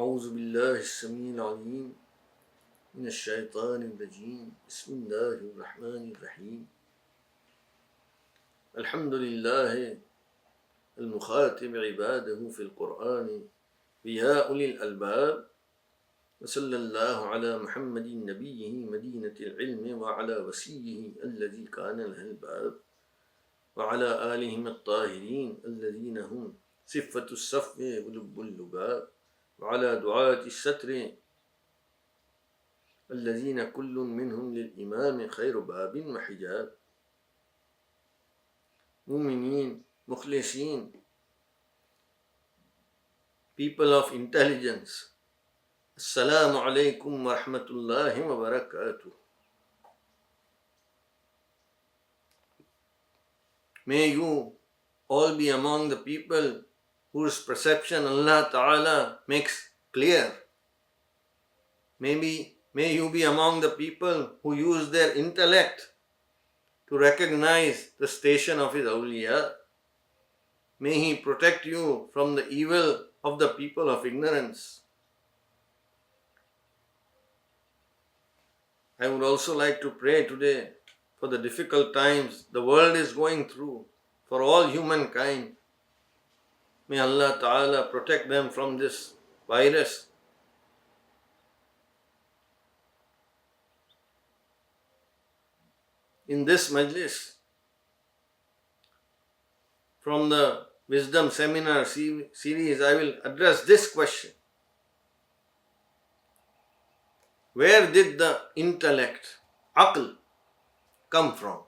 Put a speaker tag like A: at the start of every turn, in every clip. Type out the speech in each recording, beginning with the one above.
A: أعوذ بالله السميع العليم من الشيطان الرجيم بسم الله الرحمن الرحيم الحمد لله المخاطب عباده في القرآن يا أولي الألباب وصلى الله على محمد نبيه مدينة العلم وعلى وصيه الذي كان له الباب وعلى آلهم الطاهرين الذين هم صفة الصف ولب اللباب وعلى دعاة الستر الذين كل منهم للإمام خير باب وحجاب مؤمنين مخلصين people of intelligence Assalamu alaikum wa rahmatullahi wa barakatuh. May you all be among the people whose perception Allah Ta'ala makes clear. May you be among the people who use their intellect to recognize the station of His awliya. May He protect you from the evil of the people of ignorance. I would also like to pray today for the difficult times the world is going through, for all humankind. May Allah Ta'ala protect them from this virus. In this majlis, from the Wisdom Seminar series, I will address this question. Where did the intellect, aql, come from?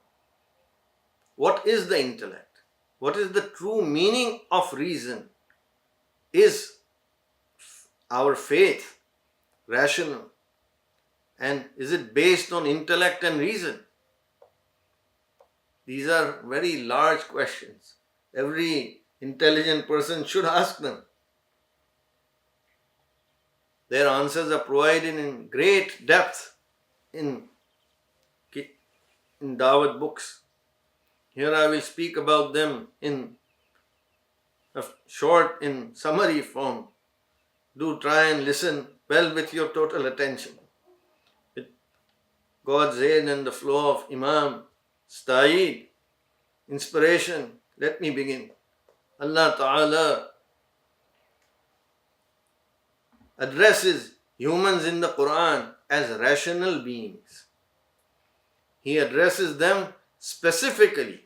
A: What is the intellect? What is the true meaning of reason? Is our faith rational? And is it based on intellect and reason? These are very large questions. Every intelligent person should ask them. Their answers are provided in great depth in Dawat books. Here I will speak about them in summary form. Do try and listen well with your total attention. With God's aid and the flow of Imam, Sta'id, inspiration, let me begin. Allah Ta'ala addresses humans in the Quran as rational beings. He addresses them specifically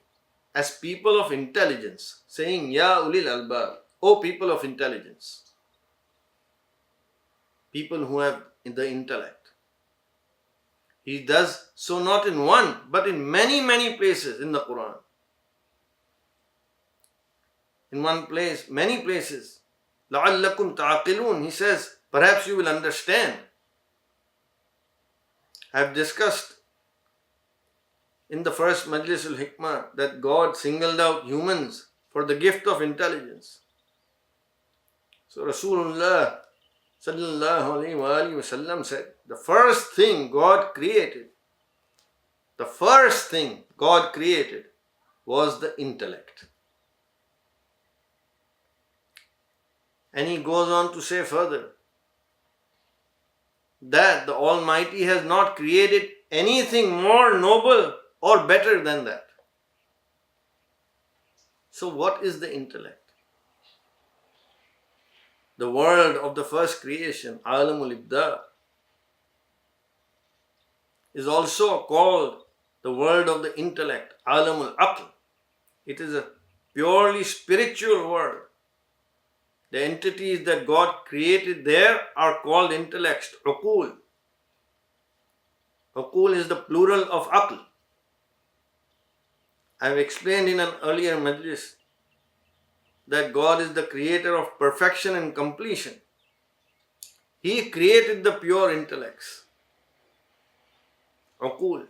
A: as people of intelligence, saying, Ya ulil albab, O people of intelligence, people who have the intellect. He does so not in one, but in many, many places in the Quran. In one place, many places, لَعَلَّكُمْ تَعْقِلُونَ, He says, perhaps you will understand. I have discussed in the first Majalis al Hikma that God singled out humans for the gift of intelligence. So Rasulullah sallallahu alaihi wasallam said, the first thing God created was the intellect. And he goes on to say further that the Almighty has not created anything more noble or better than that. So what is the intellect? The world of the first creation, Alamul Ibda, is also called the world of the intellect, Alamul Aql. It is a purely spiritual world. The entities that God created there are called intellects, uqul. Uqul is the plural of aql. I have explained in an earlier majlis that God is the creator of perfection and completion. He created the pure intellects, uqul.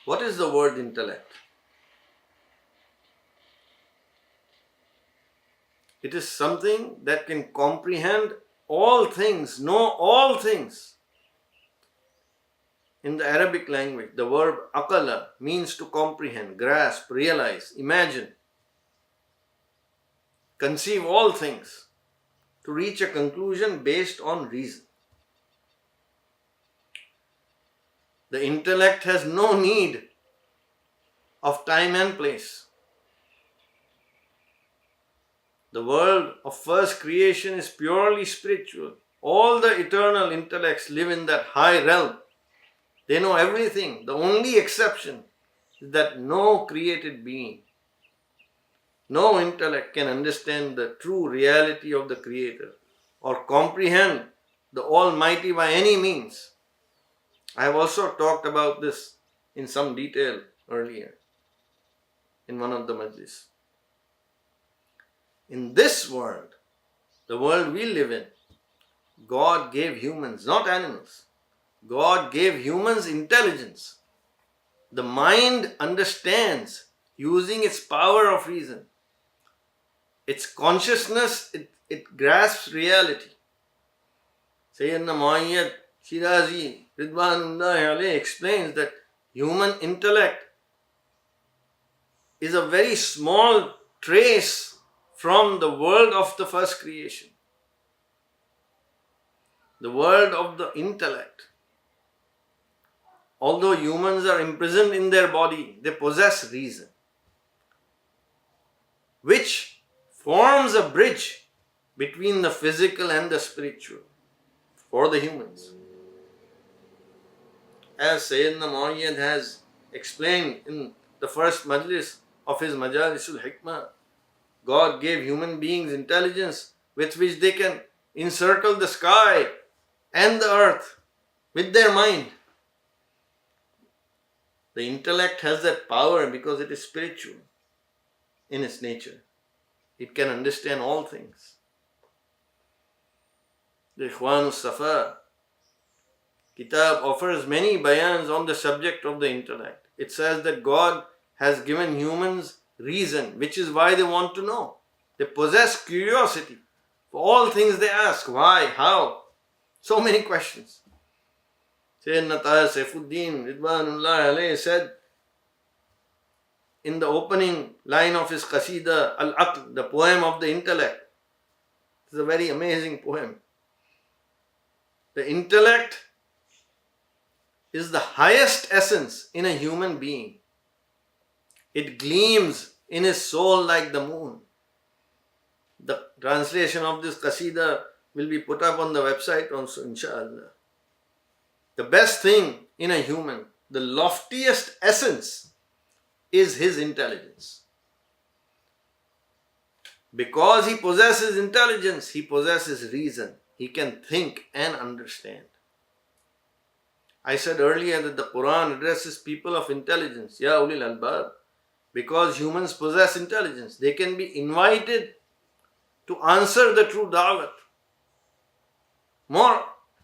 A: What is the word intellect? It is something that can comprehend all things, know all things. In the Arabic language, the verb aqala means to comprehend, grasp, realize, imagine, conceive all things. to reach a conclusion based on reason. The intellect has no need of time and place. The world of first creation is purely spiritual. All the eternal intellects live in that high realm. They know everything. The only exception is that no created being, no intellect can understand the true reality of the Creator or comprehend the Almighty by any means. I have also talked about this in some detail earlier in one of the majlis. In this world, the world we live in, God gave humans, not animals. God gave humans intelligence. The mind understands using its power of reason. Its consciousness, it grasps reality. Syedna al-Shirazi Ridwanullahi alayhi explains that human intellect is a very small trace from the world of the first creation. The world of the intellect. Although humans are imprisoned in their body, they possess reason, which forms a bridge between the physical and the spiritual for the humans. As Syedna Muayyad has explained in the first majlis of his Majalis al Hikma, God gave human beings intelligence with which they can encircle the sky and the earth with their mind. The intellect has that power because it is spiritual in its nature. It can understand all things. The Ikhwan al-Safa Kitab offers many bayans on the subject of the intellect. It says that God has given humans reason, which is why they want to know. They possess curiosity for all things they ask. Why? How? So many questions. Syedna Taher Fakhruddin Ridwanullahi alayhi said in the opening line of his Qasida Al-Aql, the poem of the intellect. It's a very amazing poem. The intellect is the highest essence in a human being. It gleams in his soul like the moon. The translation of this Qasida will be put up on the website also, inshallah. The best thing in a human, the loftiest essence, is his intelligence. Because he possesses intelligence, he possesses reason. He can think and understand. I said earlier that the Quran addresses people of intelligence, Ya ulil albab. Because humans possess intelligence, they can be invited to answer the true da'wat.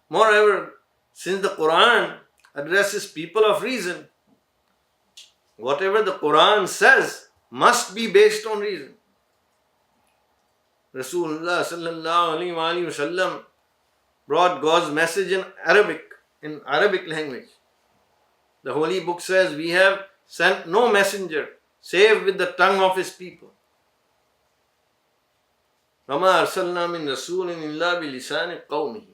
A: Moreover, since the Quran addresses people of reason, whatever the Quran says must be based on reason. Rasulullah SAW brought God's message in Arabic language. The Holy Book says, we have sent no messenger save with the tongue of his people. وَمَا أَرْسَلْنَا مِن رَسُولٍ إِلَّا بِلِسَانِ قَوْمِهِ.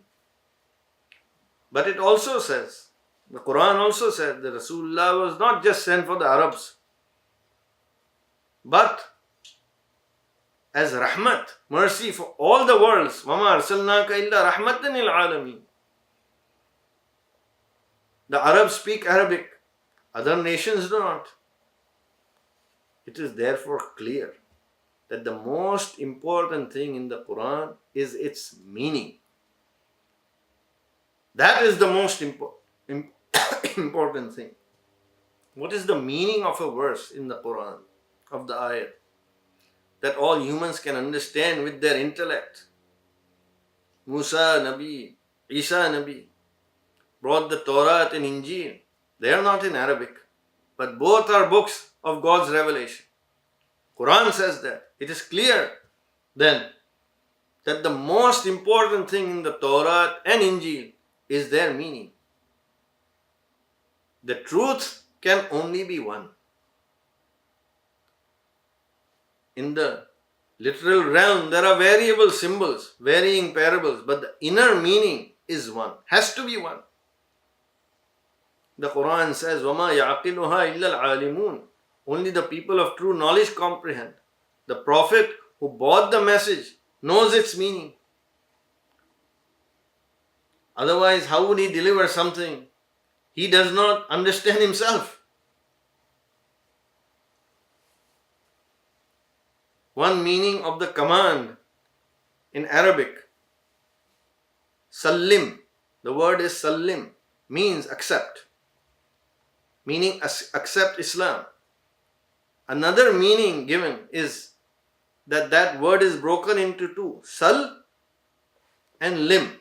A: But it also says, the Quran also said that Rasulullah was not just sent for the Arabs, but as rahmat, mercy for all the worlds. وَمَا أَرْسَلْنَاكَ إِلَّا رَحْمَةً لِلْعَالَمِينَ. The Arabs speak Arabic, other nations do not. It is therefore clear that the most important thing in the Quran is its meaning. That is the most important thing. What is the meaning of a verse in the Quran, of the ayat, that all humans can understand with their intellect? Musa Nabi, Isa Nabi brought the Torah and Injil. They are not in Arabic, but both are books of God's revelation. Quran says that. It is clear then that the most important thing in the Torah and Injil is their meaning. The truth can only be one. In the literal realm, there are variable symbols, varying parables, but the inner meaning is one, has to be one. The Quran says, وَمَا يَعْقِلُهَا إِلَّا الْعَالِمُونَ. Only the people of true knowledge comprehend. The Prophet who brought the message knows its meaning. Otherwise, how would he deliver something he does not understand himself? One meaning of the command in Arabic, Sallim, the word is Sallim, means accept, meaning accept Islam. Another meaning given is that word is broken into two, Sal and Lim,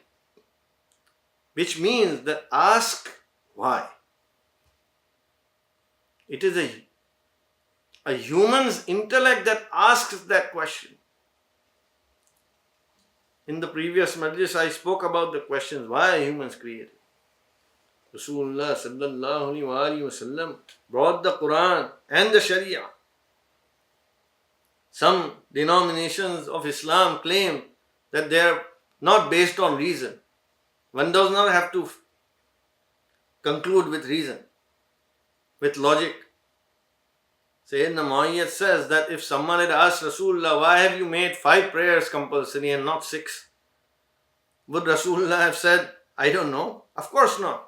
A: which means that ask why. It is a human's intellect that asks that question. In the previous majlis, I spoke about the questions, why are humans created? Rasulullah SAW brought the Quran and the Sharia. Some denominations of Islam claim that they are not based on reason. One does not have to conclude with reason, with logic. Syedna Muayyad says that if someone had asked Rasulullah, why have you made 5 prayers compulsory and not 6? Would Rasulullah have said, I don't know? Of course not.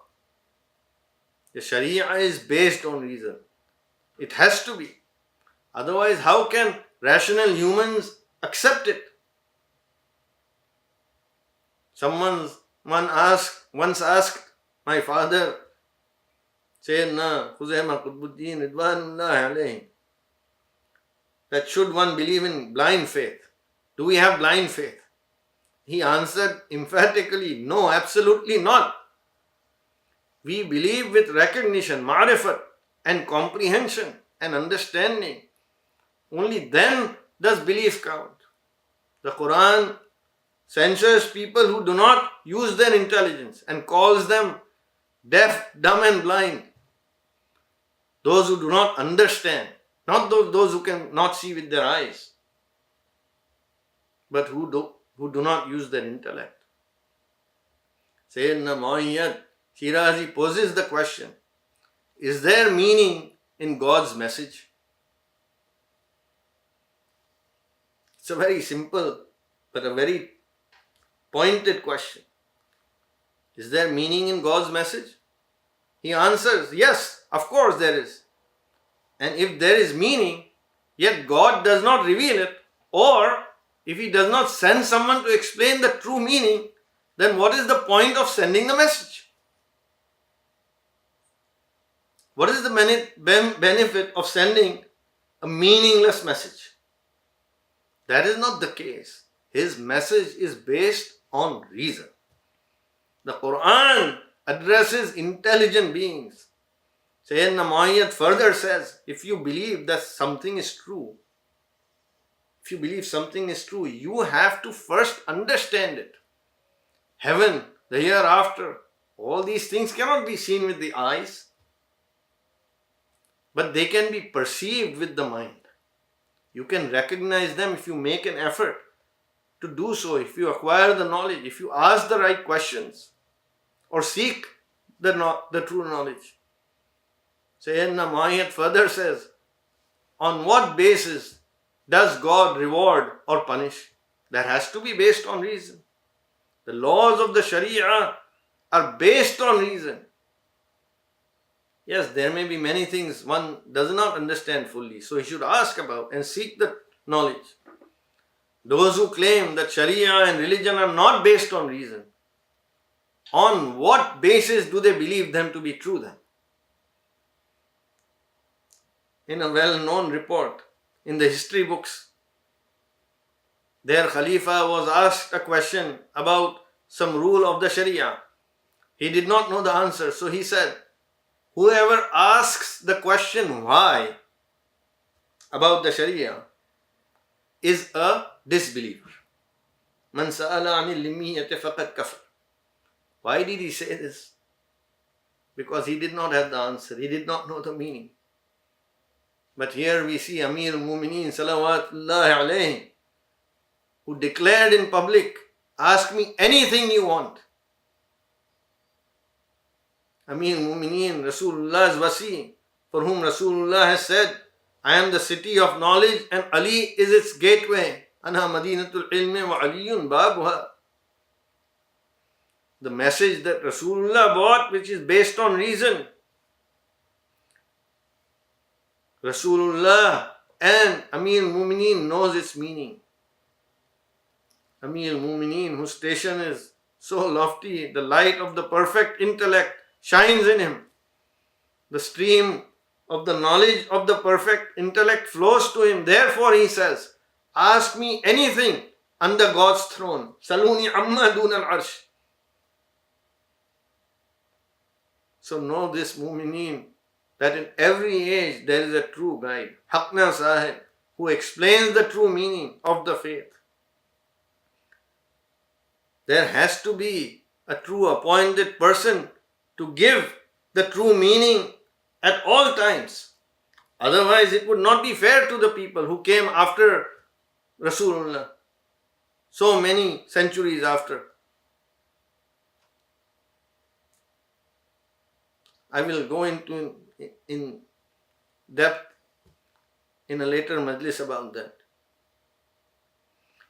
A: The Sharia is based on reason. It has to be. Otherwise, how can rational humans accept it? Someone once asked my father, Syedna Qutbuddin Ridwanullah alayhi, that should one believe in blind faith? Do we have blind faith? He answered emphatically, no, absolutely not. We believe with recognition, ma'rifat, and comprehension and understanding. Only then does belief count. The Quran censures people who do not use their intelligence and calls them deaf, dumb and blind. Those who do not understand, not those who can not see with their eyes, but who do not use their intellect. Sayyidina Muayyad Shirazi poses the question, is there meaning in God's message? It's a very simple but a very pointed question. Is there meaning in God's message? He answers, yes, of course there is. And if there is meaning, yet God does not reveal it, or if He does not send someone to explain the true meaning, then what is the point of sending the message? What is the benefit of sending a meaningless message? That is not the case. His message is based on reason. The Quran addresses intelligent beings. Syedna Muayyad further says, if you believe that something is true, you have to first understand it. Heaven, the hereafter, all these things cannot be seen with the eyes, but they can be perceived with the mind. You can recognize them if you make an effort to do so, if you acquire the knowledge, if you ask the right questions, or seek the true knowledge. Syedna Muayyad further says, on what basis does God reward or punish? That has to be based on reason. The laws of the Sharia are based on reason. Yes, there may be many things one does not understand fully, so he should ask about and seek the knowledge. Those who claim that Sharia and religion are not based on reason, on what basis do they believe them to be true then? In a well-known report in the history books, their Khalifa was asked a question about some rule of the Sharia. He did not know the answer, so he said, whoever asks the question why about the Sharia is a disbeliever. Man sa'ala anil limiyyati faqad kafar. Why did he say this? Because he did not have the answer. He did not know the meaning. But here we see Amir al-Mu'mineen salawatullahi alayhi who declared in public, ask me anything you want. Amir Mumineen, Rasulullah's Wasi, for whom Rasulullah has said, I am the city of knowledge and Ali is its gateway. Ana Madinatul Ilmi wa Aliyun Babuha. The message that Rasulullah brought, which is based on reason. Rasulullah and Amir Mumineen knows its meaning. Amir Mumineen, whose station is so lofty, the light of the perfect intellect shines in him. The stream of the knowledge of the perfect intellect flows to him. Therefore he says, ask me anything under God's throne. Saluni amma dun al-arsh. So know this, Mumineen, that in every age there is a true guide, Haqna Sahib, who explains the true meaning of the faith. There has to be a true appointed person to give the true meaning at all times. Otherwise, it would not be fair to the people who came after Rasulullah, so many centuries after. I will go into in depth in a later majlis about that.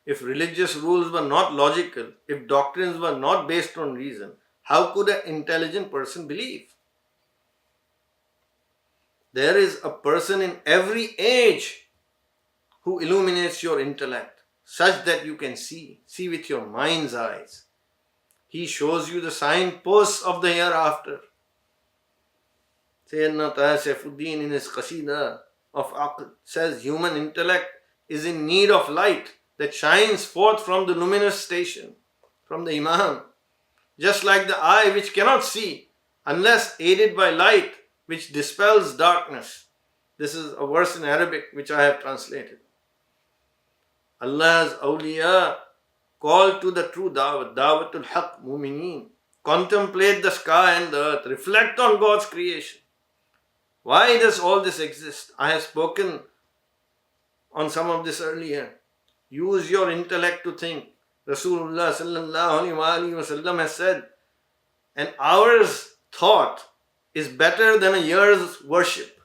A: If religious rules were not logical, if doctrines were not based on reason, how could an intelligent person believe? There is a person in every age who illuminates your intellect such that you can see with your mind's eyes. He shows you the signposts of the hereafter. Syedna Taher Fakhruddin in his Qasida of Aql says human intellect is in need of light that shines forth from the luminous station, from the Imam. Just like the eye which cannot see unless aided by light which dispels darkness. This is a verse in Arabic which I have translated. Allah's awliya call to the true Dawat, Dawatul Haq Mumineen. Contemplate the sky and the earth. Reflect on God's creation. Why does all this exist? I have spoken on some of this earlier. Use your intellect to think. Rasulullah SAW has said, an hour's thought is better than a year's worship.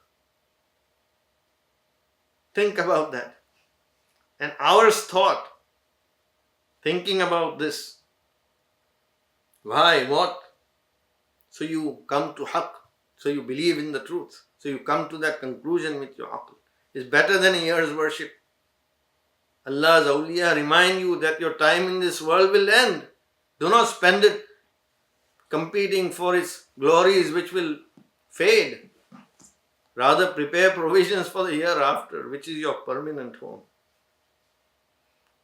A: Think about that. An hour's thought, thinking about this. Why? What? So you come to Haqq. So you believe in the truth. So you come to that conclusion with your aql. It's better than a year's worship. Allah's awliya remind you that your time in this world will end. Do not spend it competing for its glories which will fade. Rather prepare provisions for the hereafter, which is your permanent home.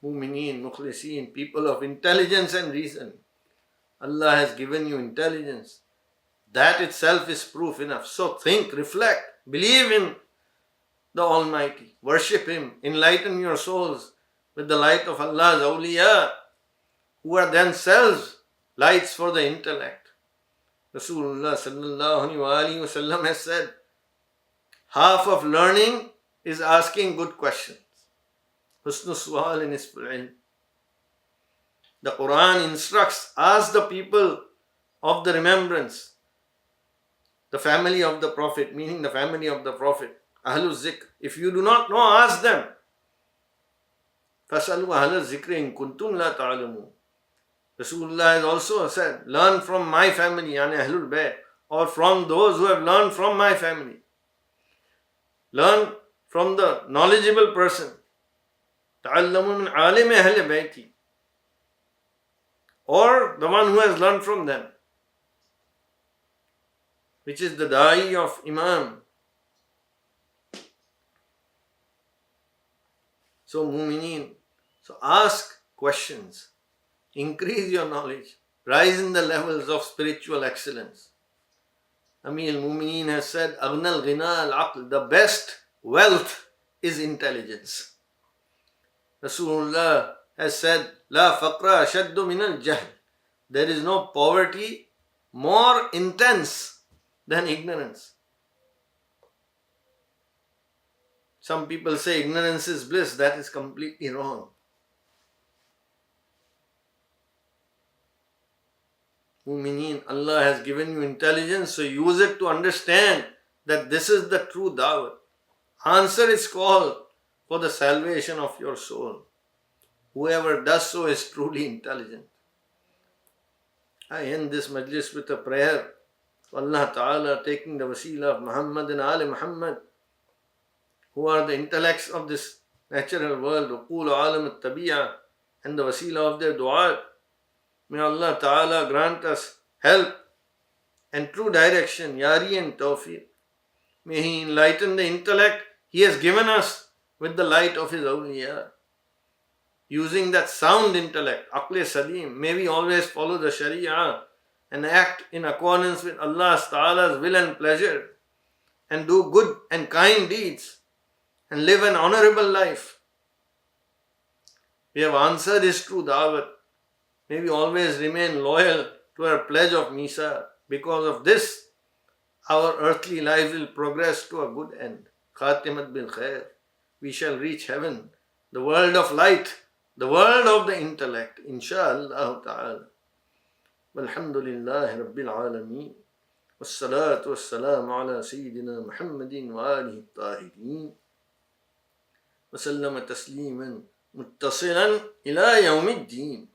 A: Mu'mineen, mukhliseen, people of intelligence and reason. Allah has given you intelligence. That itself is proof enough. So think, reflect, believe in the Almighty, worship Him, enlighten your souls with the light of Allah's awliya, who are themselves lights for the intellect. Rasulullah SAW has said, half of learning is asking good questions. Husnul su'al in nisful ilm. The Quran instructs, ask the people of the remembrance, the family of the Prophet, meaning the family of the Prophet, Ahlul Zikr. If you do not know, ask them. فَاسْأَلُوا أَهْلَ الذِّكْرِ إِن كُنتُمْ لَا تَعْلَمُونَ. Rasulullah has also said, learn from my family, yani Ahlul Bayt, or from those who have learned from my family. Learn from the knowledgeable person. تَعَلَّمُوا مِنْ عَالِمِ أَهْلِ بَيْتِ. Or the one who has learned from them, which is the da'i of Imam. So Mu'mineen, so ask questions, increase your knowledge, rise in the levels of spiritual excellence. Amir al-Mu'mineen has said, Aghnal ghina al-aql, the best wealth is intelligence. Rasulullah has said, La faqra ashaddu min al-jahl. There is no poverty more intense than ignorance. Some people say ignorance is bliss. That is completely wrong. Mu'mineen, Allah has given you intelligence, so use it to understand that this is the true da'wah. Answer its call for the salvation of your soul. Whoever does so is truly intelligent. I end this majlis with a prayer to Allah Ta'ala, taking the wasila of Muhammad and Ali Muhammad, who are the intellects of this natural world, uqul alam al-tabi'ah, and the wasila of their du'at. May Allah Ta'ala grant us help and true direction, yari and tawfiq. May He enlighten the intellect He has given us with the light of His awliya. Using that sound intellect, aql salim, may we always follow the sharia and act in accordance with Allah Ta'ala's will and pleasure, and do good and kind deeds and live an honorable life. We have answered His true da'wat. May we always remain loyal to our pledge of Misa. Because of this, our earthly life will progress to a good end. Khatimat bil khair. We shall reach heaven, the world of light, the world of the intellect, insha'Allah ta'ala. Walhamdulillahi Rabbil Alameen. Wassalatu wassalamu ala Sayyidina Muhammadin wa alihi at-tahirin. Wa sallama tasliman muttasilan ila yawmiddin.